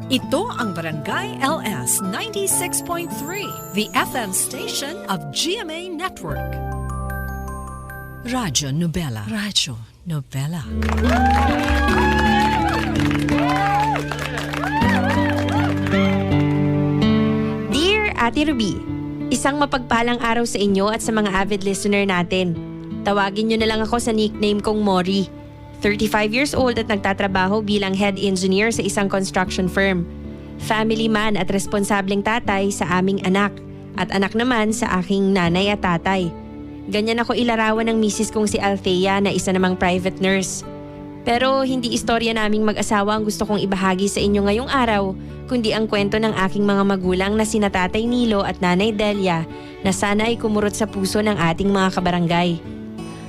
Ito ang Barangay LS 96.3, the FM station of GMA Network. Radyo Nobela. Radyo Nobela. Dear Ate Ruby, isang mapagpalang araw sa inyo at sa mga avid listener natin. Tawagin nyo na lang ako sa nickname kong Mori. 35 years old at nagtatrabaho bilang head engineer sa isang construction firm. Family man at responsableng tatay sa aming anak at anak naman sa aking nanay at tatay. Ganyan ako ilarawan ng misis kong si Althea na isa namang private nurse. Pero hindi istorya naming mag-asawa ang gusto kong ibahagi sa inyo ngayong araw, kundi ang kwento ng aking mga magulang na sina Tatay Nilo at Nanay Delia na sana ay kumurot sa puso ng ating mga kabarangay.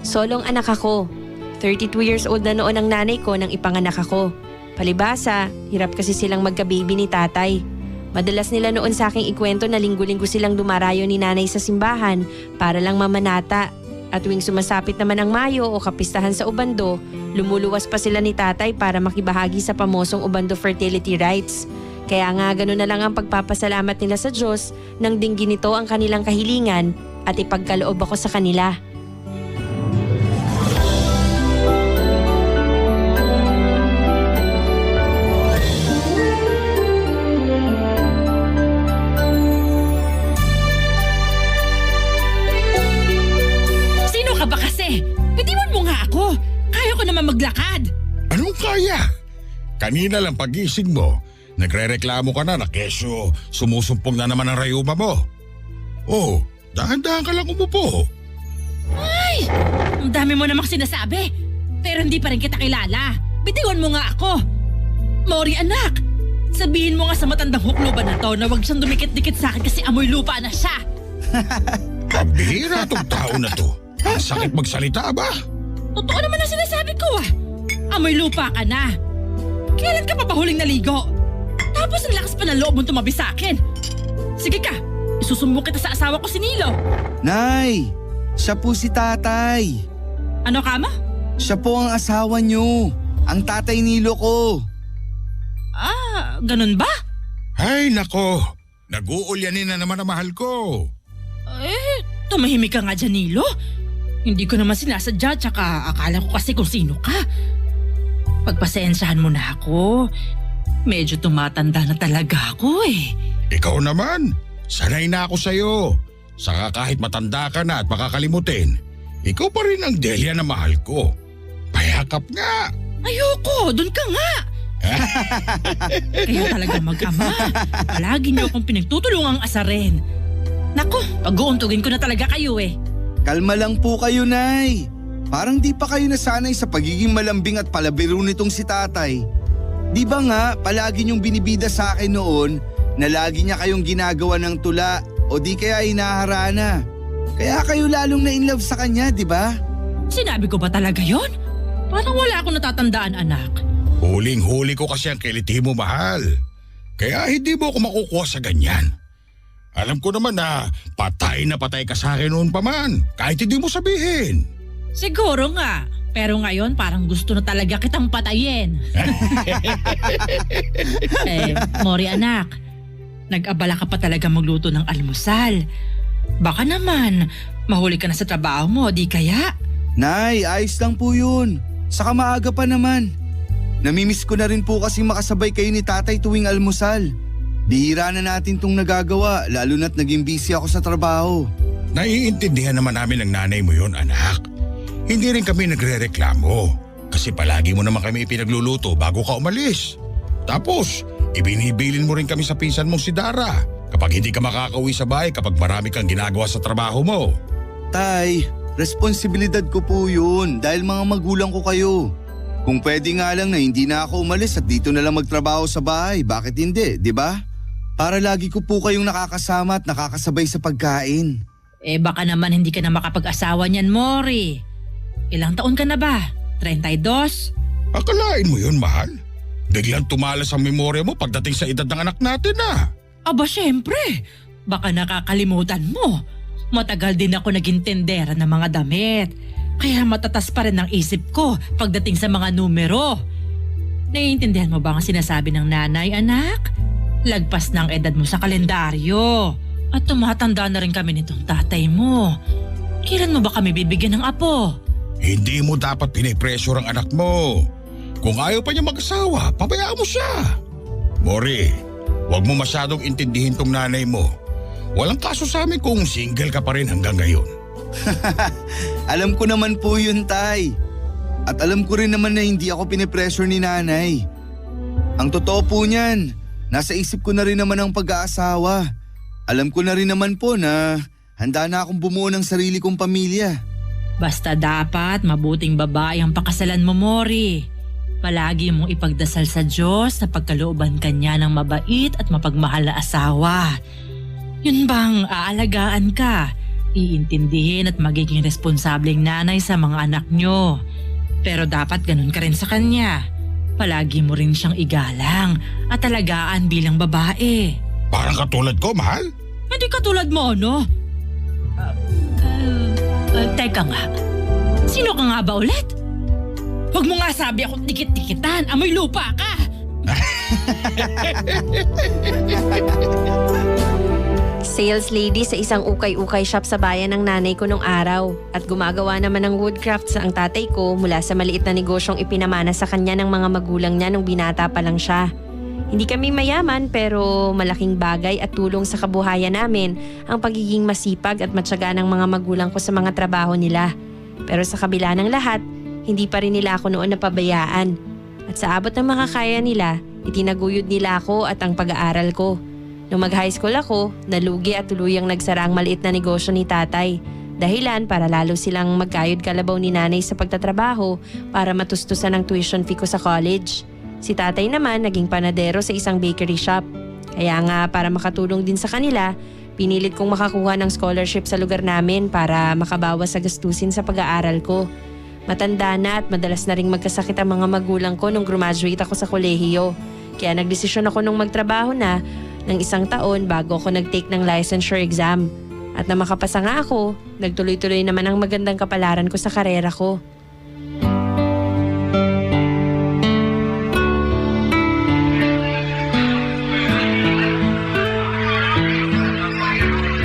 Solong anak ako. 32 years old na noon ang nanay ko nang ipanganak ako. Palibasa, hirap kasi silang magka-baby ni tatay. Madalas nila noon sa aking ikwento na linggo-linggo silang dumarayo ni nanay sa simbahan para lang mamanata. At tuwing sumasapit naman ang Mayo o kapistahan sa Ubando, lumuluwas pa sila ni tatay para makibahagi sa pamosong Ubando fertility rites. Kaya nga gano'n na lang ang pagpapasalamat nila sa Diyos nang dinggin nito ang kanilang kahilingan at ipagkaloob ako sa kanila. Maglakad. Anong kaya? Kanina lang pagising mo, nagre-reklamo ka na kesyo sumusumpong na naman ang rayuma mo. Oh, dahan-dahan ka lang umupo. Ay, ang dami mo namang sinasabi. Pero hindi pa rin kita kilala. Bitiwan mo nga ako. Mori anak, sabihin mo nga sa matandang hukluban na to na huwag siyang dumikit-dikit sa akin kasi amoy lupa na siya. Pambihira tong tao na to. Ang sakit magsalita ba? Totoo naman ang sinasabi ko ah. Amoy lupa ka na. Kailan ka pa ba huling naligo? Tapos ang lakas pa ng loob mong tumabi sa akin. Sige ka, isusumbong kita sa asawa ko si Nilo. Nay, siya po si tatay. Ano ka ma? Siya po ang asawa niyo. Ang tatay Nilo ko. Ah, ganun ba? Ay nako, nag-uulyanin na naman ang mahal ko. Tumahimik ka nga dyan Nilo. Hindi ko naman sinasadya tsaka akala ko kasi kung sino ka. Pagpasensyahan mo na ako. Medyo tumatanda na talaga ako eh. Ikaw naman, sanay na ako sa'yo. Saka kahit matanda ka na at makakalimutin, ikaw pa rin ang Delia na mahal ko. Payakap nga. Ayoko, dun ka nga. Kaya talaga mag-ama. Palagi niyo akong pinagtutulungang asarin. Naku, pag-uuntugin ko na talaga kayo eh. Kalma lang po kayo, Nay. Parang di pa kayo nasanay sa pagiging malambing at palabiro nitong si tatay. Di ba nga, palagi niyong binibida sa akin noon na lagi niya kayong ginagawa ng tula o di kaya hinaharana. Kaya kayo lalong na-inlove sa kanya, di ba? Sinabi ko ba talaga yon? Parang wala akong natatandaan, anak. Huling-huli ko kasi ang kiliti mo, mahal. Kaya hindi mo ako makukuha sa ganyan. Alam ko naman na patay ka sa akin noon pa man, kahit hindi mo sabihin. Siguro nga, pero ngayon parang gusto na talaga kitang patayin. Mori anak, nag-abala ka pa talaga magluto ng almusal. Baka naman, mahuli ka na sa trabaho mo, di kaya? Nay, ayos lang po yun. Saka maaga pa naman. Namimiss ko na rin po kasi makasabay kayo ni tatay tuwing almusal. Bihira na natin tong nagagawa, lalo na't naging busy ako sa trabaho. Naiintindihan naman namin ng nanay mo yon, anak. Hindi rin kami nagre-reklamo kasi palagi mo naman kami ipinagluluto bago ka umalis. Tapos, ibinibilin mo rin kami sa pinsan mong si Dara kapag hindi ka makakauwi sa bahay kapag marami kang ginagawa sa trabaho mo. Tay, responsibilidad ko po yun dahil mga magulang ko kayo. Kung pwede nga lang na hindi na ako umalis at dito na lang magtrabaho sa bahay, bakit hindi, di ba? Para lagi ko po kayong nakakasama at nakakasabay sa pagkain. Baka naman hindi ka na makapag-asawa niyan, Mori. Ilang taon ka na ba? 32? Akalain mo yun, mahal? Biglang tumalas ang memorya mo pagdating sa edad ng anak natin ah. Aba, syempre. Baka nakakalimutan mo. Matagal din ako naging tendera ng mga damit. Kaya matatas pa rin ang isip ko pagdating sa mga numero. Naiintindihan mo ba ang sinasabi ng nanay, anak? Lagpas na ang edad mo sa kalendaryo. At tumatanda na rin kami nitong tatay mo. Kailan mo ba kami bibigyan ng apo? Hindi mo dapat pinipressure ang anak mo. Kung ayaw pa niya mag-asawa, pabayaan mo siya. Mori, huwag mo masyadong intindihin tong nanay mo. Walang kaso sa amin kung single ka pa rin hanggang ngayon. Alam ko naman po yun, Tay. At alam ko rin naman na hindi ako pinipressure ni nanay. Ang totoo po niyan, nasa isip ko na rin naman ang pag-aasawa. Alam ko na rin naman po na handa na akong bumuo ng sarili kong pamilya. Basta dapat mabuting babae ang pakasalan mo, Mori. Palagi mong ipagdasal sa Diyos na pagkalooban ka niya ng mabait at mapagmahal na asawa. Yun bang aalagaan ka, iintindihin at magiging responsableng nanay sa mga anak nyo. Pero dapat ganun ka rin sa kanya. Palagi mo rin siyang igalang at alagaan bilang babae. Parang katulad ko, mahal. Hindi katulad mo, no? Teka nga. Sino ka nga ba ulit? Huwag mo nga sabi akong dikit-dikitan. Amoy lupa ka. Sales lady sa isang ukay-ukay shop sa bayan ng nanay ko nung araw. At gumagawa naman ng woodcrafts ang tatay ko mula sa maliit na negosyong ipinamana sa kanya ng mga magulang niya nung binata pa lang siya. Hindi kami mayaman pero malaking bagay at tulong sa kabuhayan namin ang pagiging masipag at matyaga ng mga magulang ko sa mga trabaho nila. Pero sa kabila ng lahat, hindi pa rin nila ako noon napabayaan. At sa abot ng makakaya nila, itinaguyod nila ako at ang pag-aaral ko. Nung mag-high school ako, nalugi at tuluyang nagsara ang maliit na negosyo ni tatay. Dahilan para lalo silang magkayod kalabaw ni nanay sa pagtatrabaho para matustusan ang tuition fee ko sa college. Si tatay naman naging panadero sa isang bakery shop. Kaya nga para makatulong din sa kanila, pinilit kong makakuha ng scholarship sa lugar namin para makabawas sa gastusin sa pag-aaral ko. Matanda na at madalas na ring magkasakit ang mga magulang ko nung graduate ako sa kolehiyo. Kaya nagdesisyon ako nung magtrabaho na ng 1 taon bago ako nag-take ng licensure exam. At na makapasa nga ako, nagtuloy-tuloy naman ang magandang kapalaran ko sa karera ko.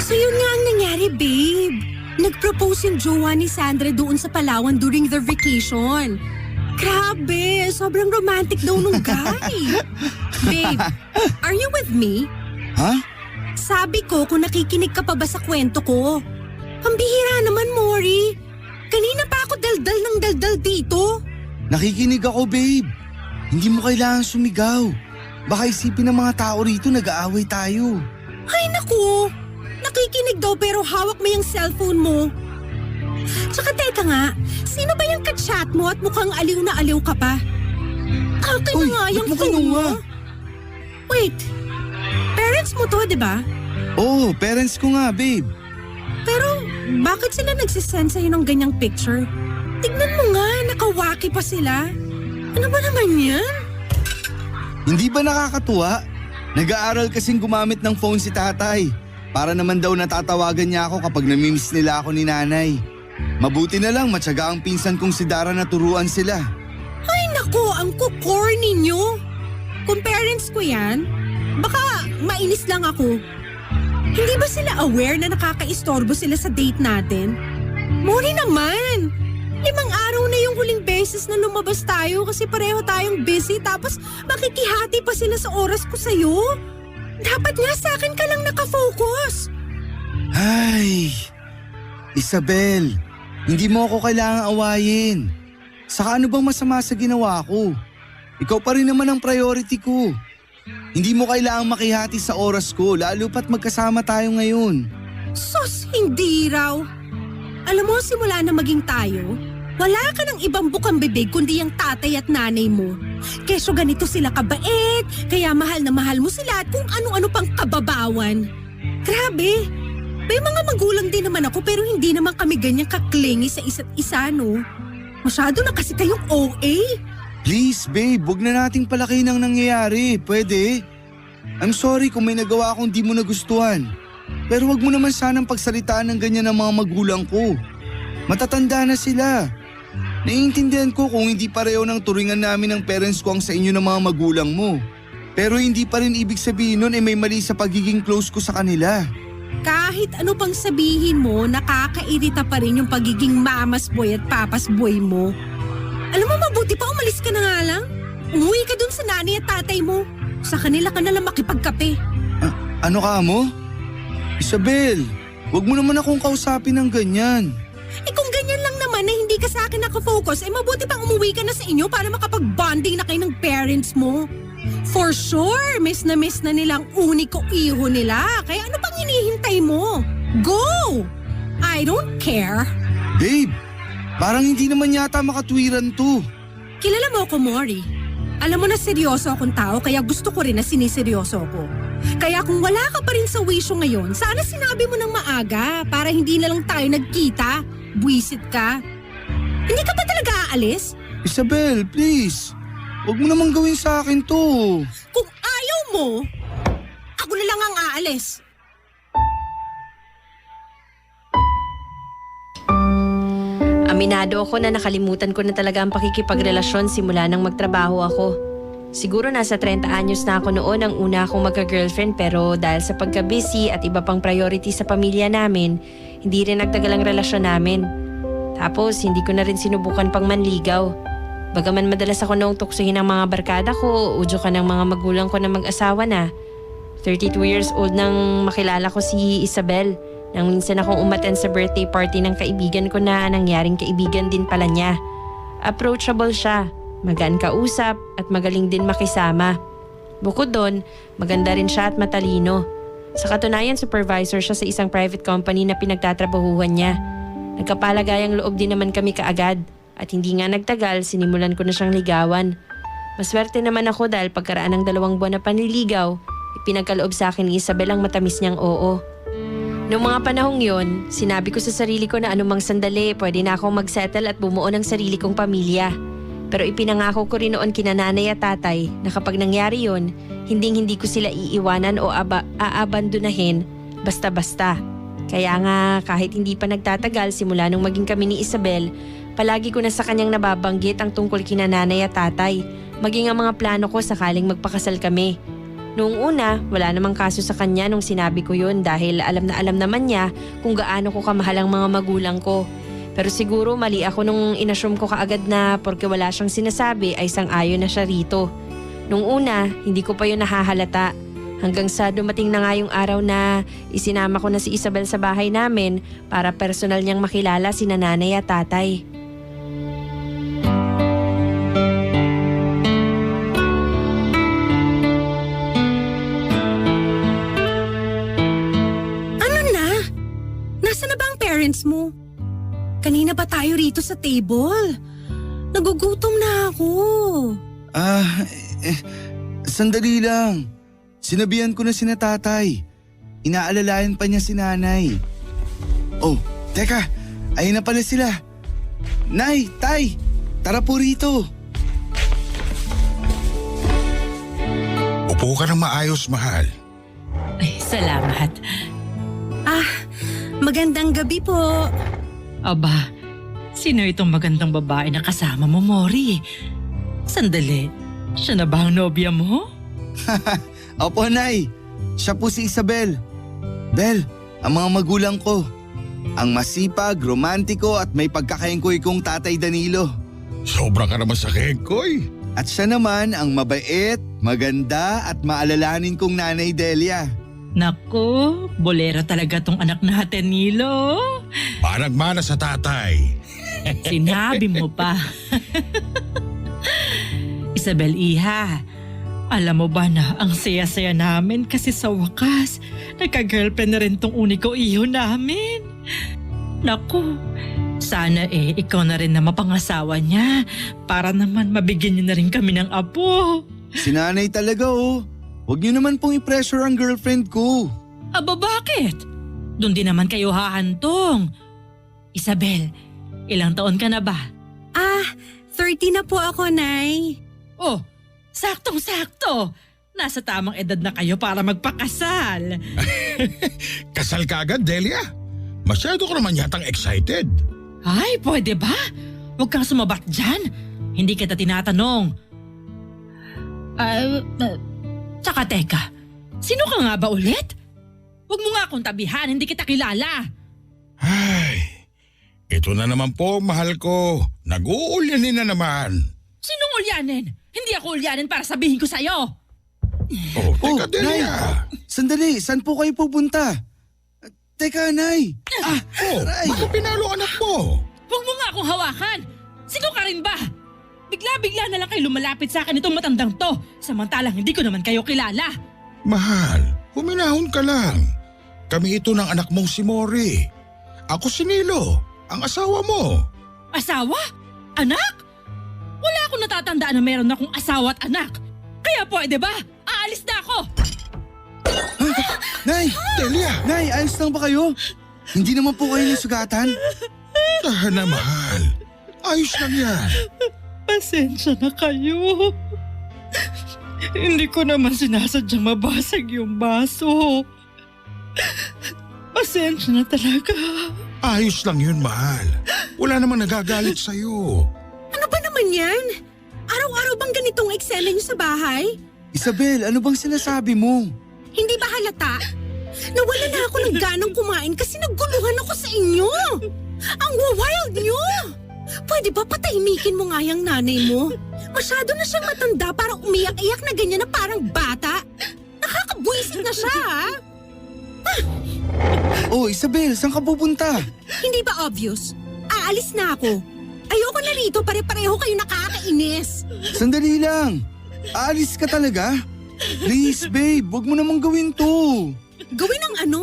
So yun nga ang nangyari, babe. Nag-propose yung jowa ni Sandra doon sa Palawan during their vacation. Grabe, sobrang romantic daw nung guy. Babe, are you with me? Ha? Sabi ko kung nakikinig ka pa ba sa kwento ko. Pambihira naman, Mori. Kanina pa ako daldal ng daldal dito. Nakikinig ako, babe. Hindi mo kailangan sumigaw. Baka isipin ng mga tao rito nag-aaway tayo. Ay naku, nakikinig daw pero hawak mo yung cellphone mo. Tsaka teka nga, sino ba yung ka-chat mo at mukhang aliw na aliw ka pa? Akin na nga yung ba't mo phone mo. kinuha? Wait, parents mo to, di ba? Oo, parents ko nga, babe. Pero bakit sila nagsisend sa'yo ng ganyang picture? Tignan mo nga, nakawaki pa sila. Ano ba naman yan? Hindi ba nakakatuwa? Nag-aaral kasing gumamit ng phone si tatay. Para naman daw natatawagan niya ako kapag namimiss nila ako ni nanay. Mabuti na lang matyaga ang pinsan kong si Dara na turuan sila. Ay naku, ang kukorny ninyo. Kung parents ko yan, baka mainis lang ako. Hindi ba sila aware na nakakaistorbo sila sa date natin? Mori naman! 5 araw na yung huling beses na lumabas tayo kasi pareho tayong busy tapos makikihati pa sila sa oras ko sa'yo. Dapat nga sa akin ka lang nakafocus. Ay, Isabel, hindi mo ako kailangang awayin. Saka ano bang masama sa ginawa ko? Ikaw pa rin naman ang priority ko. Hindi mo kailangang makihati sa oras ko lalo pat magkasama tayo ngayon. Sus, hindi raw. Alam mo, simula na maging tayo, wala ka ng ibang bukang bibig kundi yung tatay at nanay mo. Kesyo ganito sila kabait, kaya mahal na mahal mo sila at kung ano-ano pang kababawan. Grabe, may mga magulang din naman ako pero hindi naman kami ganyan kaklingi sa isa't isa, no? Masyado na kasi kayong OA. Please babe, wag na nating palaki ng nangyayari. Pwede? I'm sorry kung may nagawa akong di mo nagustuhan. Pero wag mo naman sanang pagsalitaan ng ganyan ng mga magulang ko. Matatanda na sila. Naiintindihan ko kung hindi pareho ng turingan namin ng parents ko ang sa inyo ng mga magulang mo. Pero hindi pa rin ibig sabihin nun may mali sa pagiging close ko sa kanila. Kahit ano pang sabihin mo, nakakairita pa rin yung pagiging mamas boy at papas boy mo. Alam mo, mabuti pa umalis ka na nga lang. Umuwi ka dun sa nanay at tatay mo. Sa kanila ka nalang makipagkape. Ano ka mo? Isabel, wag mo naman akong kausapin ng ganyan. Kung ganyan lang naman na hindi ka sa akin nakafocus, mabuti pang umuwi ka na sa inyo para makapag-bonding na kayo ng parents mo. For sure, miss na nilang uniko iho nila. Kaya ano pang hinihintay mo? Go! I don't care. Babe, parang hindi naman yata makatwiran to. Kilala mo ako, Mori. Alam mo na seryoso akong tao kaya gusto ko rin na siniseryoso ko. Kaya kung wala ka pa rin sa wisyo ngayon, sana sinabi mo ng maaga para hindi na lang tayo nagkita. Buwisit ka. Hindi ka ba talaga aalis? Isabel, please. Huwag mo naman gawin sa akin to. Kung ayaw mo, ako na lang ang aalis. Aminado ako na nakalimutan ko na talaga ang pakikipagrelasyon simula nang magtrabaho ako. Siguro nasa 30 anyos na ako noon ang una akong magka-girlfriend pero dahil sa pagka-busy at iba pang priority sa pamilya namin, hindi rin nagtagal ang relasyon namin. Tapos hindi ko na rin sinubukan pang manligaw. Bagaman madalas ako noong tuksohin ng mga barkada ko, udyo ka ng mga magulang ko na mag-asawa na. 32 years old nang makilala ko si Isabel. Nang minsan akong umattend sa birthday party ng kaibigan ko na nangyaring kaibigan din pala niya. Approachable siya, magaan kausap at magaling din makisama. Bukod doon, maganda rin siya at matalino. Sa katunayan, supervisor siya sa isang private company na pinagtatrabahuhan niya. Nagkapalagayang loob din naman kami kaagad at hindi nga nagtagal, sinimulan ko na siyang ligawan. Maswerte naman ako dahil pagkaraan ng 2 buwan na panliligaw, ipinagkaloob sa akin ni Isabel ang matamis niyang oo. Noong mga panahong yon, sinabi ko sa sarili ko na anumang sandali pwede na akong magsettle at bumuo ng sarili kong pamilya. Pero ipinangako ko rin noon kina nanay at tatay na kapag nangyari yon, hindi ko sila iiwanan o aabandonahin basta-basta. Kaya nga kahit hindi pa nagtatagal simula nung maging kami ni Isabel, palagi ko na sa kanyang nababanggit ang tungkol kina nanay at tatay, maging ang mga plano ko sakaling magpakasal kami. Noong una, wala namang kaso sa kanya nung sinabi ko yun dahil alam naman niya kung gaano ko kamahal ang mga magulang ko. Pero siguro mali ako nung inassume ko kaagad na porque wala siyang sinasabi ay sang-ayon na siya rito. Noong una, hindi ko pa yun nahahalata. Hanggang sa dumating na nga yung araw na isinama ko na si Isabel sa bahay namin para personal niyang makilala sina nanay at tatay. Parents mo. Kanina pa tayo rito sa table. Nagugutom na ako. Sandali lang. Sinabihan ko na sina tatay. Inaalalayan pa niya si nanay. Oh, teka. Ayun na pala sila. Nay, tay, tara po rito. Upo ka ng maayos, mahal. Ay, salamat. Magandang gabi po. Aba, sino itong magandang babae na kasama mo, Mori? Sandali, siya na ba ang nobya mo? Opo, Nay. Siya po si Isabel. Bel, ang mga magulang ko. Ang masipag, romantiko at may pagkakaingkoy kong Tatay Danilo. Sobra ka naman sa kengkoy. At siya naman ang mabait, maganda at maalalahanin kong Nanay Delia. Naku, bolera talaga tong anak natin, Nilo. Managmana sa tatay. Sinabi mo pa. Isabel, iha, alam mo ba na ang saya-saya namin kasi sa wakas, nagka-girlfriend na rin tong uniko iho namin. Naku, sana ikaw na rin na mapangasawa niya para naman mabigyan niyo na rin kami ng apo. Si Nanay talaga oh. Huwag niyo naman pong i-pressure ang girlfriend ko. Aba, bakit? Doon din naman kayo hahantong. Isabel, ilang taon ka na ba? 30 na po ako, Nay. Oh, saktong-sakto. Nasa tamang edad na kayo para magpakasal. Kasal ka agad, Delia? Masyado ka naman yatang excited. Ay, pwede ba? Huwag kang sumabat dyan. Hindi kita tinatanong. Tsaka teka, sino ka nga ba ulit? Huwag mo nga akong tabihan, hindi kita kilala. Ay, ito na naman po, mahal ko. Nag-uulyanin na naman. Sinong ulyanin? Hindi ako ulyanin para sabihin ko sa'yo. Oh, teka, Nay! Delia. Sandali, saan po kayo pupunta? Teka, Nay! Oh, aray! baka pinalo anak mo. Huwag mo nga akong hawakan. Sino ka rin ba? Bigla-bigla na lang kayo lumalapit sa akin itong matandang to. Samantalang hindi ko naman kayo kilala. Mahal, huminahon ka lang. Kami ito ng anak mong si Mori. Ako si Nilo, ang asawa mo. Asawa? Anak? Wala akong natatandaan na meron akong asawa at anak. Kaya pwede ba? Aalis na ako! Nay! Delia, Nay, ayos lang ba kayo? Hindi naman po kayo nasugatan? tahan na mahal. Ayos lang yan. Pasensya na kayo. Hindi ko naman sinasadyang mabasag yung baso. Pasensya na talaga. Ayos lang yun, mahal. Wala namang nagagalit sa'yo. Ano ba naman yan? Araw-araw bang ganitong eksena niyo sa bahay? Isabel, ano bang sinasabi mo? Hindi ba halata? Nawala na ako ng ganang kumain kasi nagguluhan ako sa inyo. Ang wild niyo! Pwede ba patahimikin mo nga yung nanay mo? Masyado na siyang matanda para umiyak-iyak na ganyan na parang bata. Nakakabwisit na siya, ha? Oh, Isabel, saan ka pupunta? Hindi ba obvious? Aalis na ako. Ayoko na rito, pare-pareho kayo nakakainis. Sandali lang. Aalis ka talaga? Please, babe, wag mo namang gawin to. Gawin ang ano?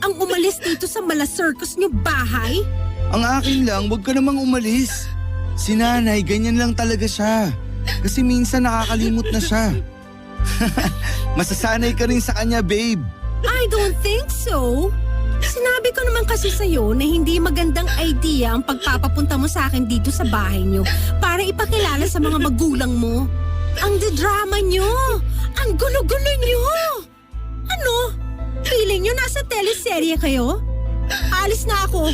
Ang umalis dito sa mala circus niyo bahay? Ang akin lang, wag ka namang umalis. Si nanay, ganyan lang talaga siya. Kasi minsan nakakalimot na siya. Masasanay ka rin sa kanya, babe. I don't think so. Sinabi ko naman kasi sa'yo na hindi magandang idea ang pagpapapunta mo sa akin dito sa bahay niyo para ipakilala sa mga magulang mo. Ang drama niyo! Ang gulo-gulo niyo! Ano? Feeling niyo nasa teleserye kayo? Alis na ako.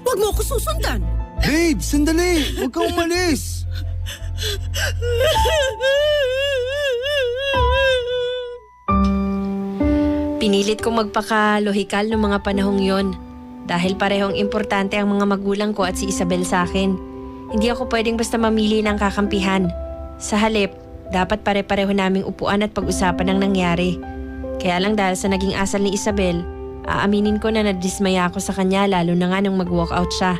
Huwag mo ako susundan. Babe, sandali. Huwag kang umalis. Pinilit kong magpakalohikal noong mga panahong yon dahil parehong importante ang mga magulang ko at si Isabel sa akin. Hindi ako pwedeng basta mamili ng kakampihan. Sa halip, dapat pare-pareho naming upuan at pag-usapan ang nangyari. Kaya lang dahil sa naging asal ni Isabel, aaminin ko na nadismaya ako sa kanya lalo na nga nung mag-walkout siya.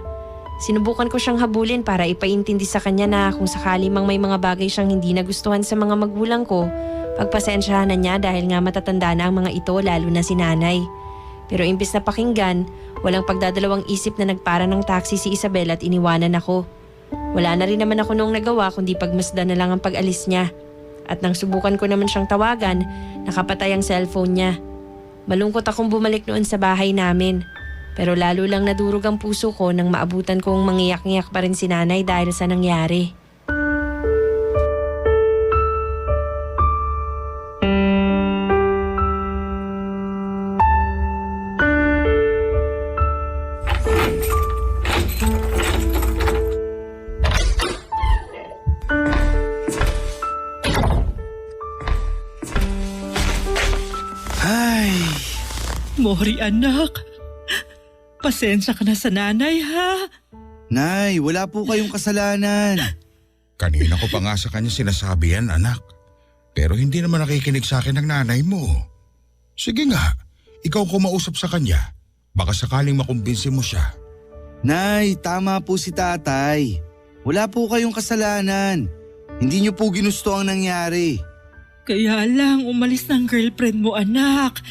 Sinubukan ko siyang habulin para ipaintindi sa kanya na kung sakali mang may mga bagay siyang hindi nagustuhan sa mga magulang ko, pagpasensyahan na niya dahil nga matatanda na ang mga ito lalo na si nanay. Pero imbis na pakinggan, walang pagdadalawang isip na nagpara ng taxi si Isabel at iniwanan ako. Wala na rin naman ako noong nagawa kundi pagmasdan na lang ang pag-alis niya. At nang subukan ko naman siyang tawagan, nakapatay ang cellphone niya. Malungkot akong bumalik noon sa bahay namin. Pero lalo lang nadurog ang puso ko nang maabutan kong mangiyak-ngiyak pa rin si nanay dahil sa nangyari. Ay, Mori anak, pasensya ka na sa nanay ha. Nay, wala po kayong kasalanan. Kanina ko pa nga sa kanya sinasabi yan, anak. Pero hindi naman nakikinig sa akin ng nanay mo. Sige nga, ikaw kumausap sa kanya. Baka sakaling makumbinsi mo siya. Nay, tama po si tatay. Wala po kayong kasalanan. Hindi niyo po ginusto ang nangyari. Kaya lang umalis ng girlfriend mo anak.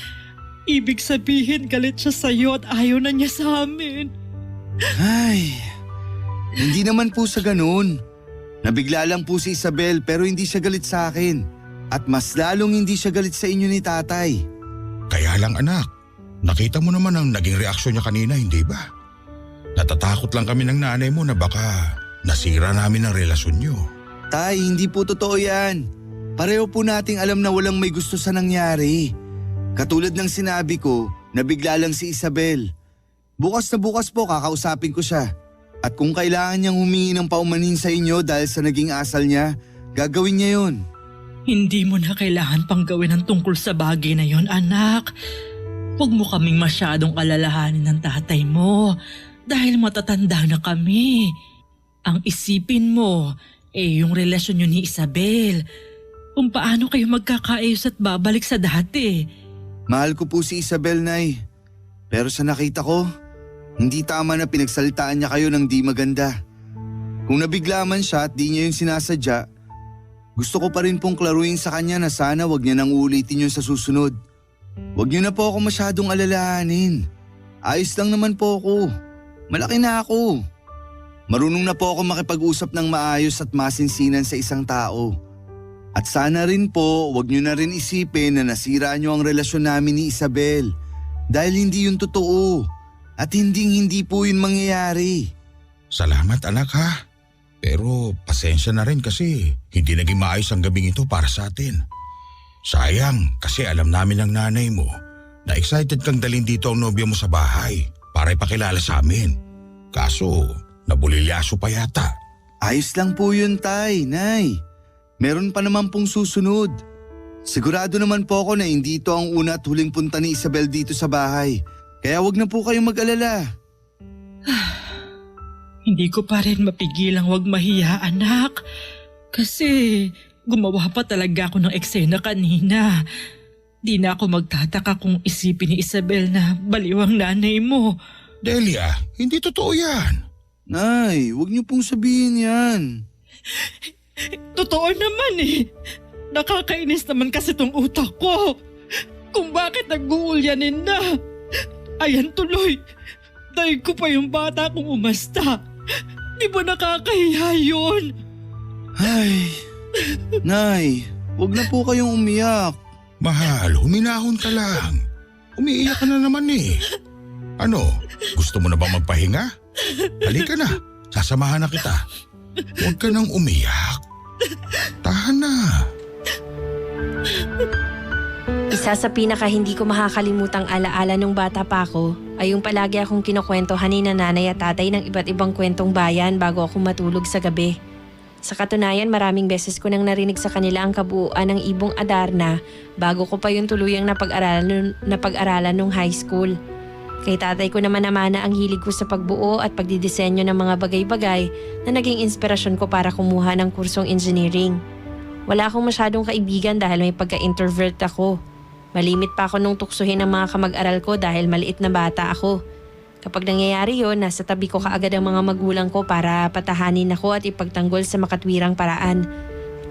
Ibig sabihin galit siya sa'yo at ayaw na niya sa amin. Ay, hindi naman po sa ganun. Nabigla lang po si Isabel pero hindi siya galit sa akin. At mas lalong hindi siya galit sa inyo ni tatay. Kaya lang anak, nakita mo naman ang naging reaksyon niya kanina, hindi ba? Natatakot lang kami ng nanay mo na baka nasira namin ang relasyon niyo. Tay, hindi po totoo yan. Pareho po nating alam na walang may gusto sa nangyari. Katulad ng sinabi ko, nabigla lang si Isabel. Bukas na bukas po kakausapin ko siya. At kung kailangan niyang humingi ng paumanhin sa inyo dahil sa naging asal niya, gagawin niya yun. Hindi mo na kailangan pang gawin ang tungkol sa bagay na yon, anak. Huwag mo kaming masyadong alalahanin ng tatay mo dahil matatanda na kami. Ang isipin mo yung relasyon niyo ni Isabel. Kung paano kayo magkakaayos at babalik sa dati. Mahal ko po si Isabel, Nay. Pero sa nakita ko, hindi tama na pinagsalitaan niya kayo ng di maganda. Kung nabigla man siya at di niya yung sinasadya, gusto ko pa rin pong klaruin sa kanya na sana wag niya nang ulitin yun sa susunod. Wag niyo na po ako masyadong alalahanin. Ayos lang naman po ako. Malaki na ako. Marunong na po ako makipag-usap ng maayos at masinsinan sa isang tao. At sana rin po wag niyo na rin isipin na nasira niyo ang relasyon namin ni Isabel. Dahil hindi yun totoo. At hindi po yun mangyayari. Salamat anak ha. Pero pasensya na rin kasi hindi naging maayos ang gabing ito para sa atin. Sayang kasi alam namin ng nanay mo na excited kang dalhin dito ang nobya mo sa bahay para ipakilala sa amin. Kaso nabulilyaso pa yata. Ayos lang po yun, Tay, Nay. Meron pa naman pong susunod. Sigurado naman po ako na hindi ito ang una at huling punta ni Isabel dito sa bahay. Kaya wag na po kayong mag-alala. Hindi ko pa rin mapigilang wag mahiya, anak. Kasi gumawa pa talaga ako ng eksena kanina. Di na ako magtataka kung isipin ni Isabel na baliw ang nanay mo. Delia, hindi totoo yan. Nay, wag niyo pong sabihin yan. Totoo naman eh. Nakakainis naman kasi tong utak ko. Kung bakit nag-uulyanin na. Ayan tuloy. Dahil ko pa yung bata kong umasta. Di ba nakakahiya yun? Ay, Nay, wag na po kayong umiyak. Mahal, huminahon ka lang. Umiiyak ka na naman eh. Ano, gusto mo na ba magpahinga? Halika na, sasamahan na kita. Huwag ka nang umiyak. Tahan na. Isa sa pinaka hindi ko makakalimutang alaala nung bata pa ako ay yung palagi akong kinukwentohan ni nanay at tatay ng iba't ibang kwentong bayan bago ako matulog sa gabi. Sa katunayan, maraming beses ko nang narinig sa kanila ang kabuuan ng Ibong Adarna bago ko pa yung tuluyang napag-aralan nung high school. Kay tatay ko naman namana ang hilig ko sa pagbuo at pagdidisenyo ng mga bagay-bagay na naging inspirasyon ko para kumuha ng kursong engineering. Wala akong masyadong kaibigan dahil may pagka-introvert ako. Malimit pa ako nung tuksuhin ng mga kamag-aral ko dahil maliit na bata ako. Kapag nangyayari yon, nasa tabi ko kaagad ang mga magulang ko para patahanin ako at ipagtanggol sa makatwirang paraan.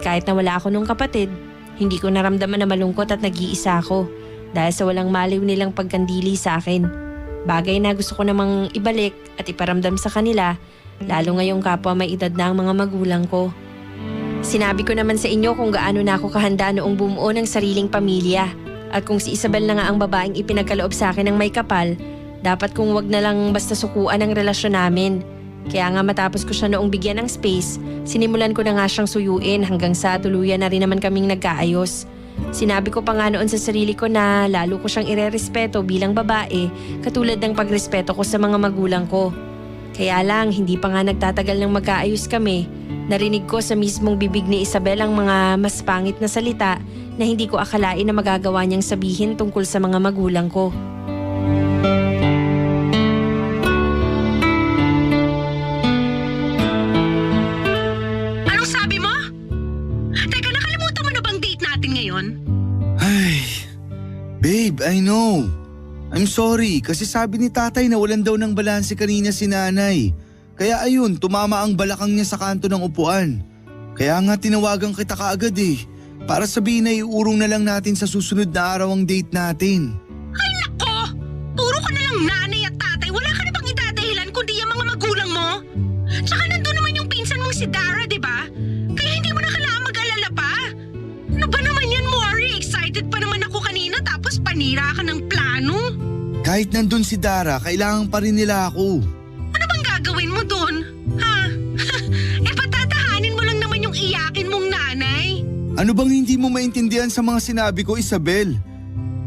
Kahit na wala ako nung kapatid, hindi ko naramdaman na malungkot at nag-iisa ako dahil sa walang maliw nilang pagkandili sa akin. Bagay na gusto ko namang ibalik at iparamdam sa kanila, lalo ngayong kapwa may edad na ang mga magulang ko. Sinabi ko naman sa inyo kung gaano na ako kahanda noong bumuo ng sariling pamilya. At kung si Isabel na nga ang babaeng ipinagkaloob sa akin ng may kapal, dapat kung wag na lang basta sukuan ang relasyon namin. Kaya nga matapos ko siya noong bigyan ng space, sinimulan ko na nga siyang suyuin hanggang sa tuluyan na rin naman kaming nagkaayos. Sinabi ko pa nga noon sa sarili ko na lalo ko siyang irerespeto bilang babae katulad ng pagrespeto ko sa mga magulang ko. Kaya lang hindi pa nga nagtatagal ng magkaayos kami, narinig ko sa mismong bibig ni Isabel ang mga mas pangit na salita na hindi ko akalain na magagawa niyang sabihin tungkol sa mga magulang ko. Anong sabi mo? Teka, nakalimutan mo na bang date natin ngayon? Ay, babe, I know. I'm sorry kasi sabi ni tatay na walan daw ng balanse kanina si nanay. Kaya ayun, tumama ang balakang niya sa kanto ng upuan. Kaya nga tinawagan kita kaagad eh. Para sabihin na iurong na lang natin sa susunod na araw ang date natin. Ay nako! Puro ka na lang nanay at tatay. Wala ka na bang idadahilan kundi yung mga magulang mo? Tsaka nandun naman yung pinsan mong si Dara, di ba? Kaya hindi mo na kailangan mag-alala pa. Ano ba naman yan, Maury? Excited pa naman ako kanina tapos panira ka ng plano. Kahit nandun si Dara, kailangan pa rin nila ako. Ano bang gagawin mo doon? Ha? Patatahanin mo lang naman yung iyakin mong nanay. Ano bang hindi mo maintindihan sa mga sinabi ko, Isabel?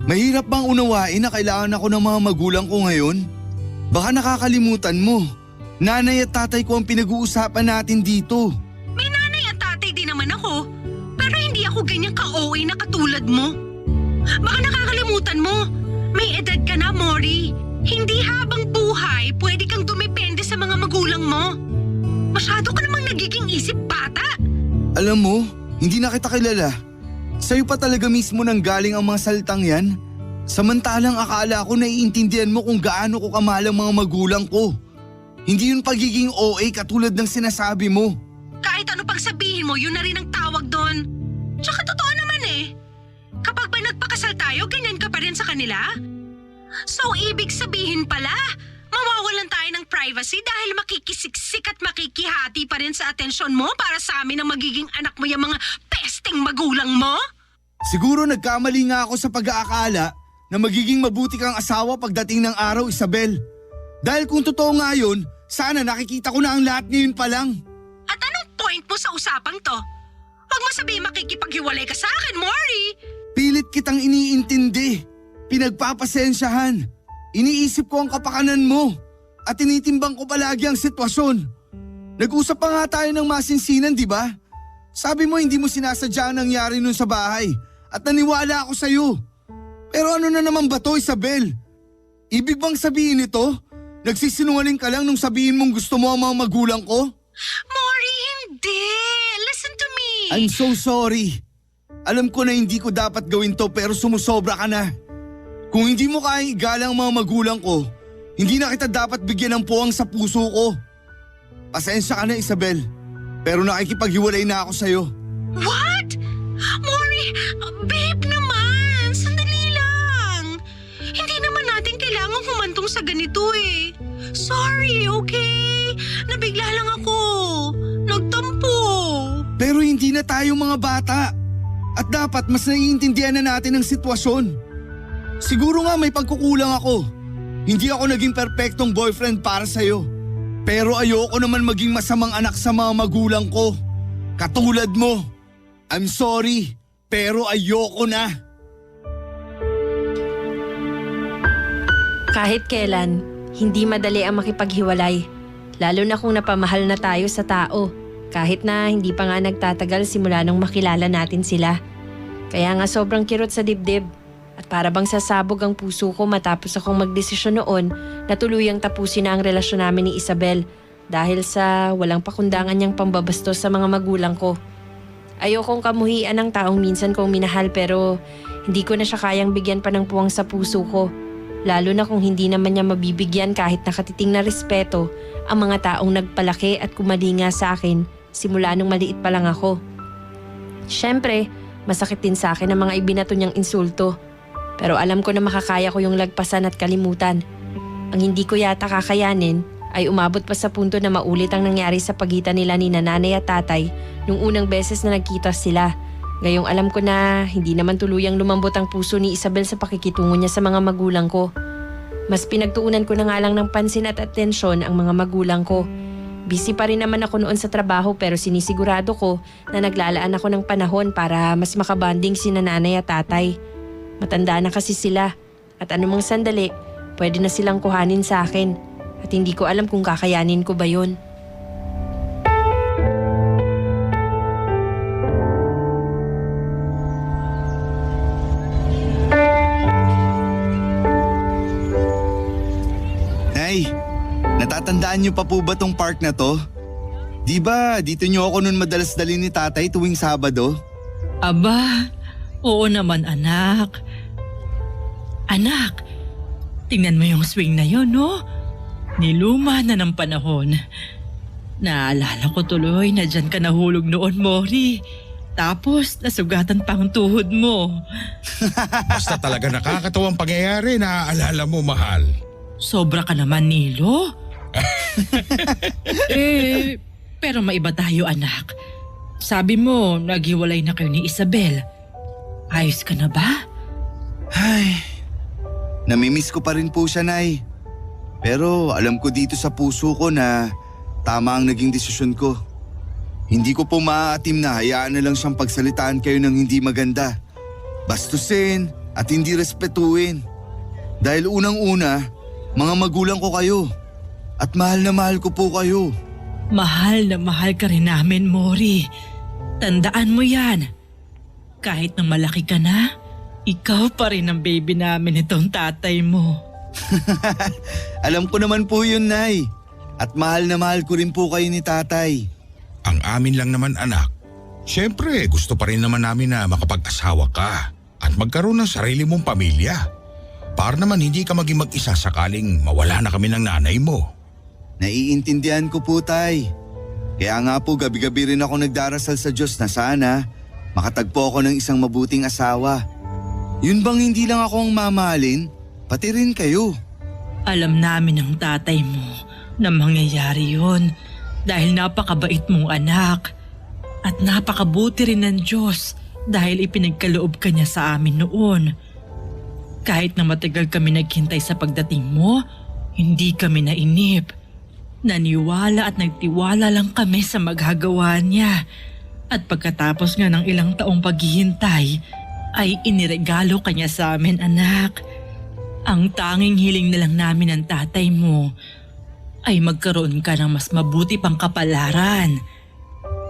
Mahirap bang unawain na kailangan ako ng mga magulang ko ngayon? Baka nakakalimutan mo. Nanay at tatay ko ang pinag-uusapan natin dito. May nanay at tatay din naman ako. Pero hindi ako ganyan ka-OA na katulad mo. Baka nakakalimutan mo. May edad ka na, Mori. Hindi habang buhay pwede kang dumepende sa mga magulang mo. Masyado ka namang nagiging isip bata. Alam mo, hindi na kita kilala. Sa'yo pa talaga mismo nang galing ang mga salitang yan. Samantalang akala ko naiintindihan mo kung gaano ko kamahal ang mga magulang ko. Hindi yun pagiging OA katulad ng sinasabi mo. Kahit ano pang sabihin mo, yun na rin ang tawag doon. Tsaka totoo naman eh. Kapag ba nagpakasal tayo, ganyan ka pa rin sa kanila? So ibig sabihin pala, mawawalan tayo ng privacy dahil makikisiksik at makikihati pa rin sa atensyon mo para sa amin ang magiging anak mo yung mga pesteng magulang mo? Siguro nagkamali nga ako sa pag-aakala na magiging mabuti kang asawa pagdating ng araw, Isabel. Dahil kung totoo nga yun, sana nakikita ko na ang lahat ngayon pa lang. At anong point mo sa usapang to? Huwag mo sabihin makikipaghiwalay ka sa akin, Mori! Pilit kitang iniintindi, pinagpapasensyahan. Iniisip ko ang kapakanan mo at tinitimbang ko palagi ang sitwasyon. Nag-usap pa nga tayo ng masinsinan, di ba? Sabi mo hindi mo sinasadya ang nangyari nun sa bahay at naniwala ako sa'yo. Pero ano na naman ba to, Isabel? Ibig bang sabihin ito? Nagsisinungaling ka lang nung sabihin mong gusto mo ang mga magulang ko? Mori, hindi! Listen to me! I'm so sorry. Alam ko na hindi ko dapat gawin to pero sumusobra ka na. Kung hindi mo kayang igalang ang mga magulang ko, hindi na kita dapat bigyan ng puwang sa puso ko. Pasensya ka na, Isabel. Pero nakikipaghiwalay na ako sa'yo. What? Mori, babe naman, sandali lang. Hindi naman natin kailangang humantong sa ganito eh. Sorry, okay? Nabigla lang ako. Nagtampo. Pero hindi na tayo mga bata. At dapat mas naiintindihan na natin ang sitwasyon. Siguro nga may pagkukulang ako. Hindi ako naging perpektong boyfriend para sa'yo. Pero ayoko naman maging masamang anak sa mga magulang ko. Katulad mo. I'm sorry, pero ayoko na. Kahit kailan, hindi madali ang makipaghiwalay. Lalo na kung napamahal na tayo sa tao. Kahit na hindi pa nga nagtatagal simula nung makilala natin sila. Kaya nga sobrang kirot sa dibdib. At para bang sasabog ang puso ko matapos akong magdesisyon noon na tuluyang tapusin na ang relasyon namin ni Isabel dahil sa walang pakundangan niyang pambabastos sa mga magulang ko. Ayokong kamuhian ng taong minsan kong minahal pero hindi ko na siya kayang bigyan pa ng puwang sa puso ko. Lalo na kung hindi naman niya mabibigyan kahit nakatiting na respeto ang mga taong nagpalaki at kumalinga sa akin simula nung maliit pa lang ako. Siyempre, masakit din sa akin ang mga ibinato niyang insulto. Pero alam ko na makakaya ko yung lagpasan at kalimutan. Ang hindi ko yata kakayanin ay umabot pa sa punto na maulit ang nangyari sa pagitan nila ni nanay at tatay nung unang beses na nagkita sila. Ngayong alam ko na hindi naman tuluyang lumambot ang puso ni Isabel sa pakikitungo niya sa mga magulang ko. Mas pinagtuunan ko na nga lang ng pansin at atensyon ang mga magulang ko. Busy pa rin naman ako noon sa trabaho pero sinisigurado ko na naglalaan ako ng panahon para mas makabanding si nanay at tatay. Matanda na kasi sila at anumang sandali pwede na silang kuhanin sa akin at hindi ko alam kung kakayanin ko ba yun. Nay, natatandaan niyo pa po ba tong park na to? Di ba dito niyo ako nun madalas dalhin ni tatay tuwing Sabado? Aba, oo naman anak. Anak, tingnan mo yung swing na yon, no? Niluma na ng panahon. Naalala ko tuloy na dyan ka nahulog noon, Mori. Tapos nasugatan pa ang tuhod mo. Basta talaga nakakatawang pangyayari na alala mo, mahal. Sobra ka naman, Nilo. Pero maiba tayo, anak. Sabi mo, naghiwalay na kayo ni Isabel. Ayos ka na ba? Ay, namimiss ko pa rin po siya, Nay. Pero alam ko dito sa puso ko na tama ang naging desisyon ko. Hindi ko po maaatim na hayaan na lang siyang pagsalitaan kayo ng hindi maganda. Bastusin at hindi respetuin. Dahil unang-una, mga magulang ko kayo. At mahal na mahal ko po kayo. Mahal na mahal ka rin namin, Mori. Tandaan mo yan. Kahit nang malaki ka na, ikaw pa rin ang baby namin itong tatay mo. Alam ko naman po yun, Nay. At mahal na mahal ko rin po kayo ni tatay. Ang amin lang naman anak, syempre gusto pa rin naman namin na makapag-asawa ka at magkaroon ng sarili mong pamilya. Para naman hindi ka maging mag-isa sakaling mawala na kami ng nanay mo. Naiintindihan ko po, Tay. Kaya nga po gabi-gabi rin ako nagdarasal sa Diyos na sana makatagpo ako ng isang mabuting asawa. Yun bang hindi lang ako ang mamahalin, pati rin kayo. Alam namin ng tatay mo na mangyayari yon dahil napakabait mong anak at napakabuti rin ng Diyos dahil ipinagkaloob ka niya sa amin noon. Kahit na matagal kami naghintay sa pagdating mo, hindi kami nainip. Naniwala at nagtiwala lang kami sa maghagawa niya. At pagkatapos nga ng ilang taong paghihintay, ay iniregalo ka niya sa amin, anak. Ang tanging hiling na lang namin ng tatay mo ay magkaroon ka ng mas mabuti pang kapalaran.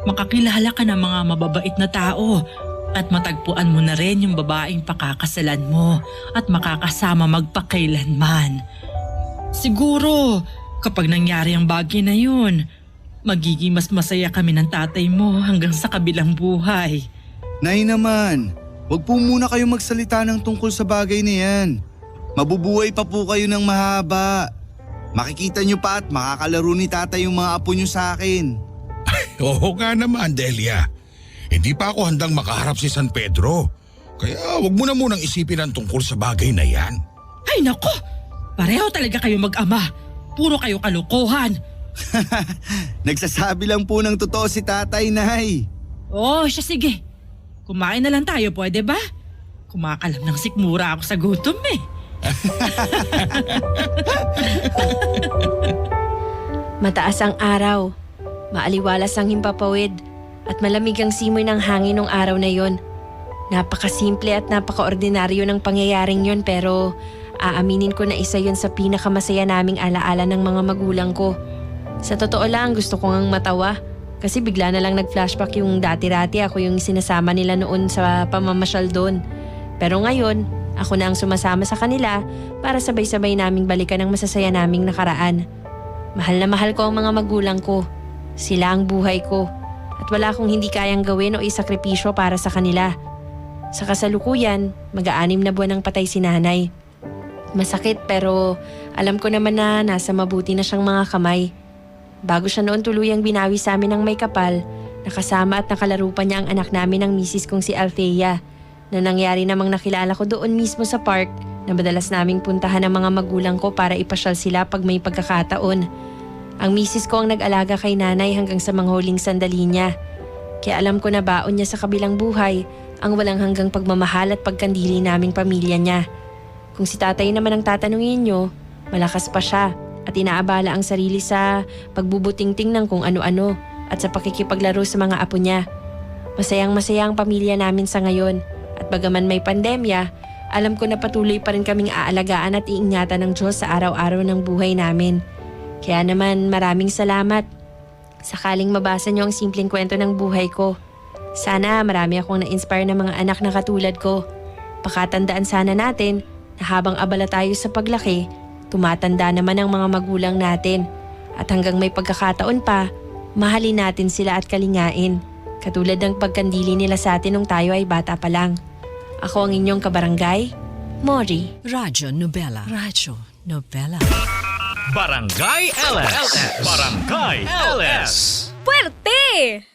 Makakilala ka ng mga mababait na tao at matagpuan mo na rin yung babaeng pakakasalan mo at makakasama magpakailanman. Siguro, kapag nangyari ang bagay na yun, magiging mas masaya kami ng tatay mo hanggang sa kabilang buhay. Nay naman, wag po muna kayo magsalita ng tungkol sa bagay na yan. Mabubuhay pa po kayo ng mahaba. Makikita nyo pa at makakalaro ni tatay yung mga apo nyo sa akin. Oo nga naman, Delia. Hindi pa ako handang makaharap si San Pedro. Kaya wag mo na munang isipin ang tungkol sa bagay na yan. Ay nako! Pareho talaga kayo mag-ama. Puro kayo kalokohan. Nagsasabi lang po ng totoo si tatay, Nay. Oh, siya sige. Kumain na lang tayo, pwede ba? Kumakalam ng sikmura ako sa gutom eh. Mataas ang araw, maaliwalas ang himpapawid at malamig ang simoy ng hangin ng araw na yon. Napakasimple at napakaordinaryo ng pangyayaring yon pero aaminin ko na isa yon sa pinakamasaya naming alaala ng mga magulang ko. Sa totoo lang gusto ko ngang matawa kasi bigla na lang nag-flashback yung dati-dati ako yung sinasama nila noon sa pamamasyal doon. Pero ngayon, ako na ang sumasama sa kanila para sabay-sabay naming balikan ang masasaya naming nakaraan. Mahal na mahal ko ang mga magulang ko. Sila ang buhay ko. At wala akong hindi kayang gawin o isakripisyo para sa kanila. Sa kasalukuyan, mag-aanim na buwan ng patay si nanay. Masakit pero alam ko naman na nasa mabuti na siyang mga kamay. Bago siya noon tuluyang binawi sa amin ng may kapal, nakasama at nakalaro pa niya ang anak namin ng misis kong si Althea, na nangyari namang nakilala ko doon mismo sa park na madalas naming puntahan ng mga magulang ko para ipasyal sila pag may pagkakataon. Ang misis ko ang nag-alaga kay nanay hanggang sa mga huling sandali niya. Kaya alam ko na baon niya sa kabilang buhay ang walang hanggang pagmamahal at pagkandili naming pamilya niya. Kung si tatay naman ang tatanungin niyo, malakas pa siya at inaabala ang sarili sa pagbubutingting ng kung ano-ano at sa pakikipaglaro sa mga apo niya. Masayang-masaya ang pamilya namin sa ngayon at bagaman may pandemya, alam ko na patuloy pa rin kaming aalagaan at iingatan ng Diyos sa araw-araw ng buhay namin. Kaya naman maraming salamat. Sakaling mabasa niyo ang simpleng kwento ng buhay ko. Sana marami akong na-inspire na mga anak na katulad ko. Pakatandaan sana natin na habang abala tayo sa paglaki, tumatanda naman ang mga magulang natin. At hanggang may pagkakataon pa, mahalin natin sila at kalingain. Katulad ng pagkandili nila sa atin nung tayo ay bata pa lang. Ako ang inyong kabarangay, Mori. Radyo Nobela. Radyo Nobela. Barangay LS. Barangay LS. Puwerte!